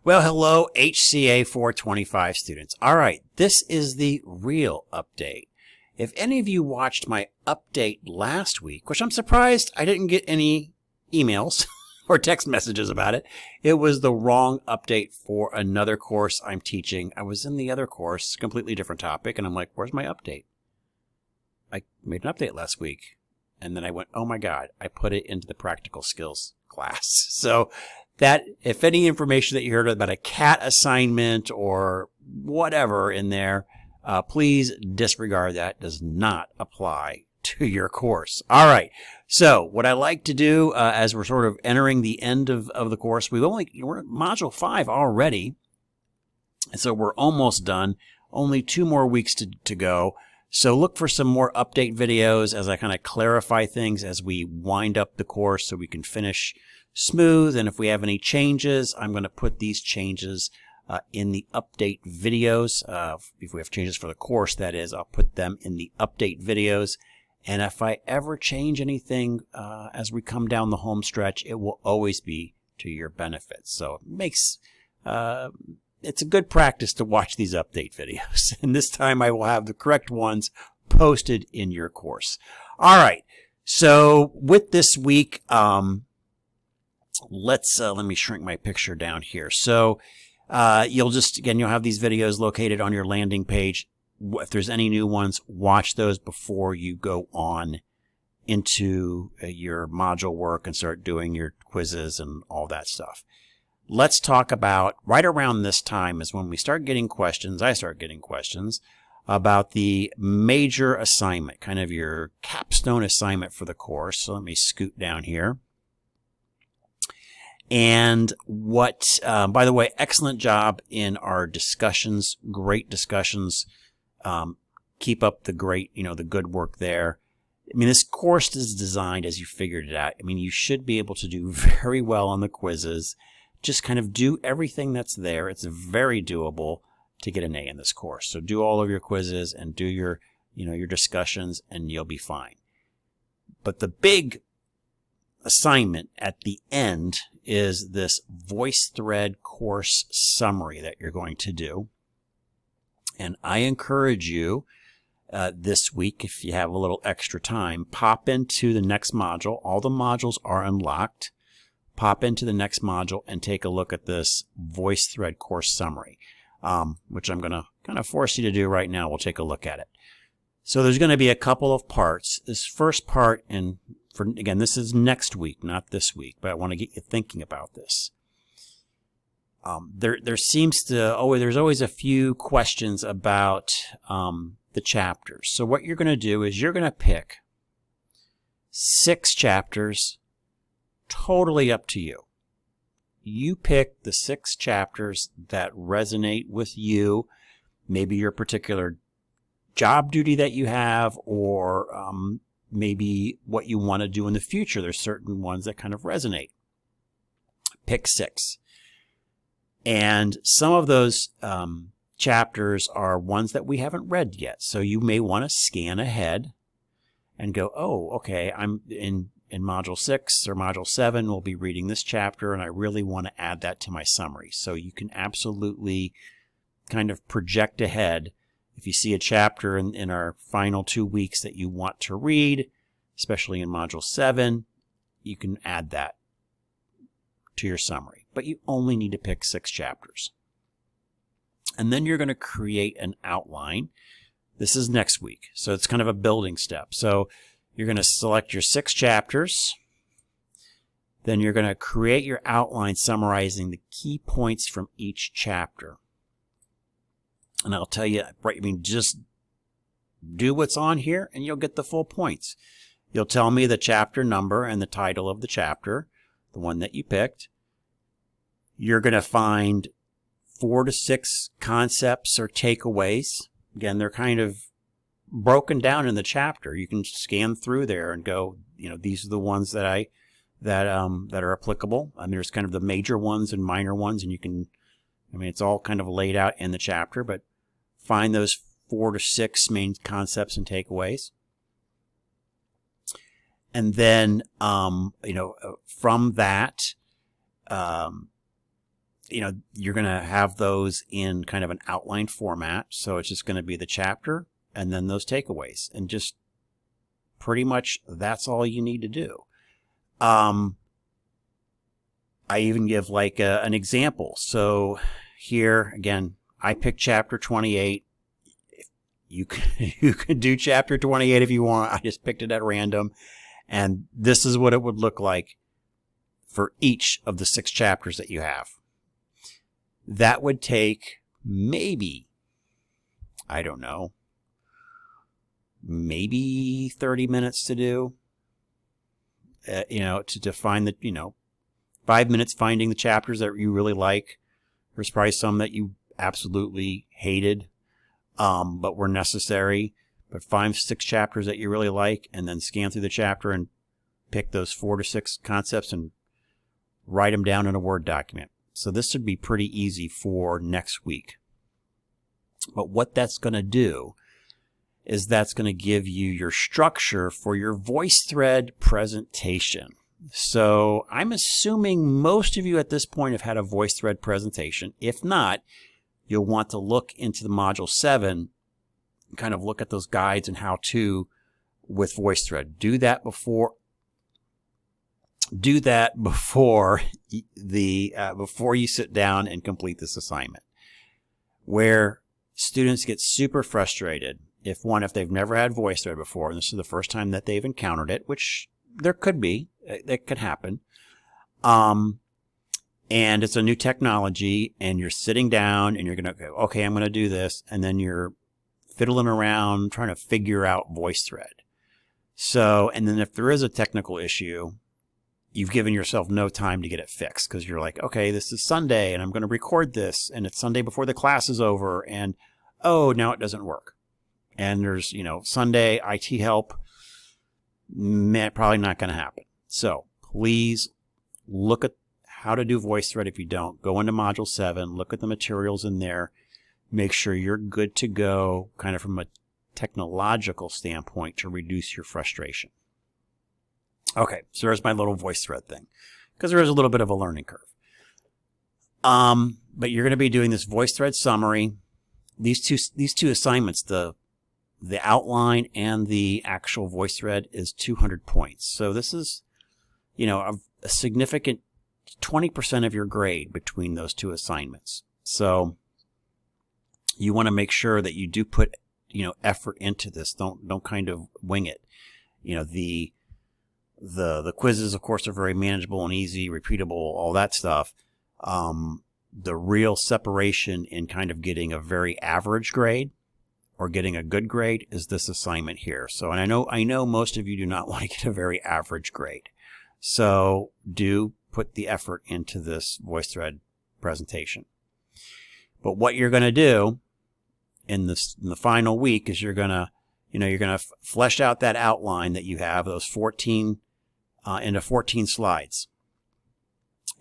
Well, hello, HCA 425 students. All right, this is the real update. If any of you watched my update last week, which I'm surprised I didn't get any emails or text messages about it, it was the wrong update for another course I'm teaching. I was in the other course, completely different topic, and I'm like, where's my update? I made an update last week, and then I went, oh my God, I put it into the practical skills class. So that if any information that you heard about a CAT assignment or whatever in there, please disregard that. Does not apply to your course. All right. So what I like to do as we're sort of entering the end of the course, we're at module 5 already. And so we're almost done. Only 2 more weeks to go. So look for some more update videos as I kind of clarify things as we wind up the course so we can finish smooth. And if we have any changes, I'm going to put these changes in the update videos. If we have changes for the course, that is, I'll put them in the update videos. And if I ever change anything as we come down the home stretch, it will always be to your benefit. So it makes it's a good practice to watch these update videos. And this time I will have the correct ones posted in your course. All right. So with this week, let me shrink my picture down here. So you'll have these videos located on your landing page. If there's any new ones, watch those before you go on into your module work and start doing your quizzes and all that stuff. Let's talk about, right around this time is when we start getting questions, I start getting questions about the major assignment, kind of your capstone assignment for the course. So let me scoot down here. And by the way, excellent job in our discussions, great discussions. Keep up the the good work there. I mean, this course is designed as you figured it out. I mean, you should be able to do very well on the quizzes. Just kind of do everything that's there. It's very doable to get an A in this course. So do all of your quizzes and do your discussions and you'll be fine. But the big assignment at the end is this VoiceThread course summary that you're going to do. And I encourage you this week, if you have a little extra time, pop into the next module. All the modules are unlocked. Pop into the next module and take a look at this VoiceThread course summary, which I'm going to kind of force you to do right now. We'll take a look at it. So there's going to be a couple of parts. This first part, again, this is next week, not this week, but I want to get you thinking about this. There's always a few questions about the chapters. So what you're going to do is you're going to pick 6 chapters. Totally up to you. You pick the 6 chapters that resonate with you, maybe your particular job duty that you have, or maybe what you want to do in the future. There's certain ones that kind of resonate. Pick 6. And some of those chapters are ones that we haven't read yet. So you may want to scan ahead and go, oh, okay, I'm in Module 6 or Module 7, we'll be reading this chapter, and I really want to add that to my summary. So you can absolutely kind of project ahead. If you see a chapter in our final 2 weeks that you want to read, especially in Module 7, you can add that to your summary. But you only need to pick 6 chapters. And then you're going to create an outline. This is next week, so it's kind of a building step. So you're going to select your 6 chapters. Then you're going to create your outline summarizing the key points from each chapter. And I'll tell you, just do what's on here and you'll get the full points. You'll tell me the chapter number and the title of the chapter, the one that you picked. You're going to find 4 to 6 concepts or takeaways. Again, they're kind of broken down in the chapter. You can scan through there and go, these are the ones that are applicable. I mean, there's kind of the major ones and minor ones, and it's all kind of laid out in the chapter, but find those 4 to 6 main concepts and takeaways. And then, from that, you're going to have those in kind of an outline format. So it's just going to be the chapter and then those takeaways, and just pretty much that's all you need to do. I even give like an example. So here again, I picked chapter 28. You can do chapter 28 if you want. I just picked it at random, and this is what it would look like for each of the 6 chapters that you have. That would take maybe, I don't know, maybe 30 minutes to do. To find the, 5 minutes finding the chapters that you really like. There's probably some that you absolutely hated, but were necessary. But 5, 6 chapters that you really like, and then scan through the chapter and pick those 4 to 6 concepts and write them down in a Word document. So this would be pretty easy for next week. But what that's going to do is that's going to give you your structure for your VoiceThread presentation. So I'm assuming most of you at this point have had a VoiceThread presentation. If not, you'll want to look into the Module 7, kind of look at those guides and how-to with VoiceThread. Do that before you sit down and complete this assignment. Where students get super frustrated if they've never had VoiceThread before, and this is the first time that they've encountered it, which there could be, that could happen. And it's a new technology, and you're sitting down and you're going to go, okay, I'm going to do this. And then you're fiddling around trying to figure out VoiceThread. So, and then if there is a technical issue, you've given yourself no time to get it fixed, because you're like, okay, this is Sunday and I'm going to record this, and it's Sunday before the class is over, and oh, now it doesn't work. And there's, Sunday IT help, probably not going to happen. So please look at how to do VoiceThread. If you don't, go into Module 7, look at the materials in there, make sure you're good to go kind of from a technological standpoint to reduce your frustration. Okay, so there's my little VoiceThread thing, because there is a little bit of a learning curve. But you're going to be doing this VoiceThread summary. These two assignments, the outline and the actual VoiceThread, is 200 points. So this is, a significant 20% of your grade between those 2 assignments. So you want to make sure that you do put, effort into this. Don't kind of wing it. The quizzes, of course, are very manageable and easy, repeatable, all that stuff. The real separation in kind of getting a very average grade or getting a good grade is this assignment here. So, and I know most of you do not want to get a very average grade. So do put the effort into this VoiceThread presentation. But what you're going to do in the final week is you're going to flesh out that outline that you have, those 14 into 14 slides.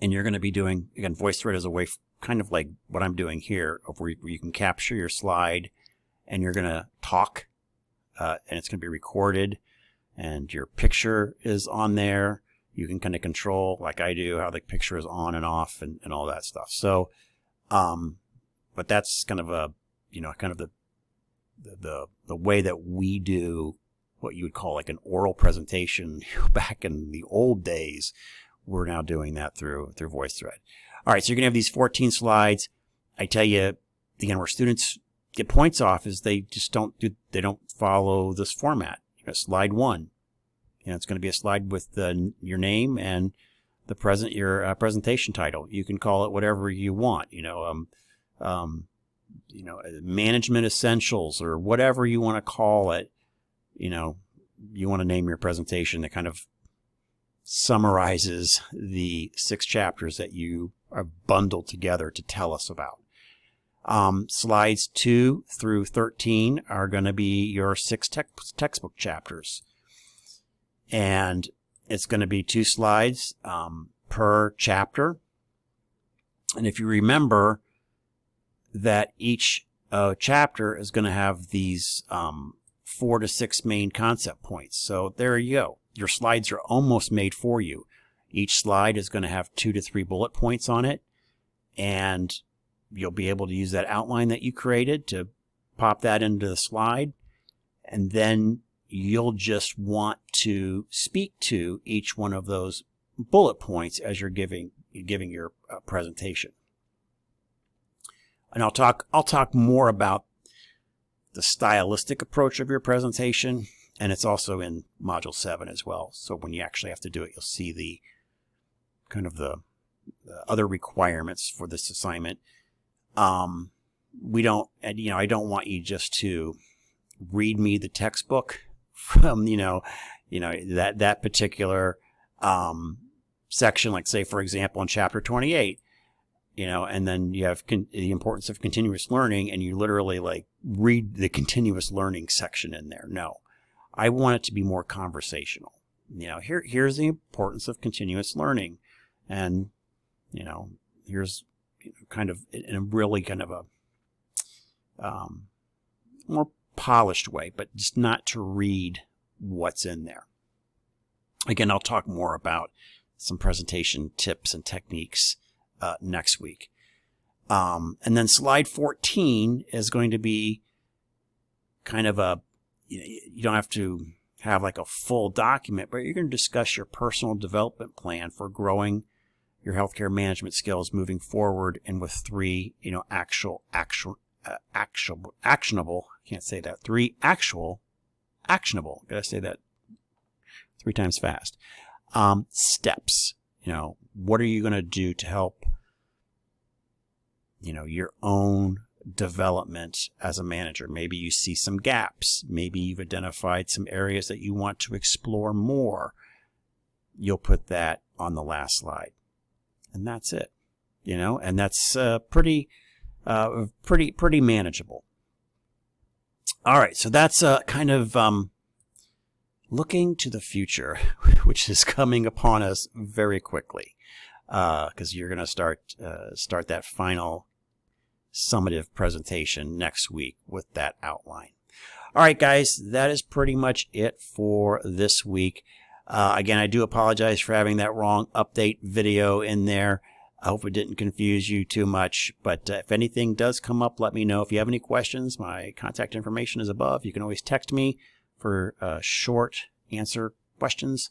And you're going to be doing, again, VoiceThread is a way, kind of like what I'm doing here, where you can capture your slide and you're going to talk, and it's going to be recorded, and your picture is on there. You can kind of control, like I do, how the picture is on and off and all that stuff. So, but that's kind of the way that we do what you would call like an oral presentation back in the old days. We're now doing that through VoiceThread. All right, so you're going to have these 14 slides. I tell you, again, where students get points off is they just don't follow this format. Slide 1. It's going to be a slide with your name and your presentation title. You can call it whatever you want. Management essentials or whatever you want to call it. You want to name your presentation that kind of summarizes the 6 chapters that you are bundled together to tell us about. Slides 2 through 13 are going to be your 6 textbook chapters. And it's going to be 2 slides per chapter. And if you remember that each chapter is going to have these 4 to 6 main concept points. So there you go. Your slides are almost made for you. Each slide is going to have 2 to 3 bullet points on it. and you'll be able to use that outline that you created to pop that into the slide, and then you'll just want to speak to each one of those bullet points as you're giving your presentation. And I'll talk more about the stylistic approach of your presentation, and it's also in Module 7 as well. So when you actually have to do it, you'll see the kind of the other requirements for this assignment. I don't want you just to read me the textbook from that particular section, like say for example in chapter 28, and then you have the importance of continuous learning, and you literally like read the continuous learning section in there. No, I want it to be more conversational. Here's the importance of continuous learning, and here's kind of in a really kind of a more polished way, but just not to read what's in there. Again, I'll talk more about some presentation tips and techniques next week. And then slide 14 is going to be kind of you don't have to have like a full document, but you're going to discuss your personal development plan for growing your healthcare management skills moving forward, and with 3, actionable, can't say that, 3 actionable, gotta say that 3 times fast, steps. What are you going to do to help, your own development as a manager? Maybe you see some gaps. Maybe you've identified some areas that you want to explore more. You'll put that on the last slide. And that's it, and that's pretty manageable. All right, so that's kind of looking to the future, which is coming upon us very quickly, because you're going to start that final summative presentation next week with that outline. All right, guys, that is pretty much it for this week. Again, I do apologize for having that wrong update video in there. I hope it didn't confuse you too much, but if anything does come up, let me know. If you have any questions, my contact information is above. You can always text me for short answer questions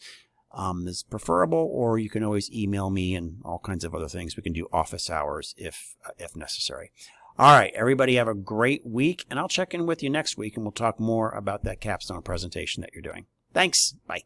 is preferable, or you can always email me and all kinds of other things. We can do office hours if necessary. All right, everybody have a great week, and I'll check in with you next week, and we'll talk more about that capstone presentation that you're doing. Thanks. Bye.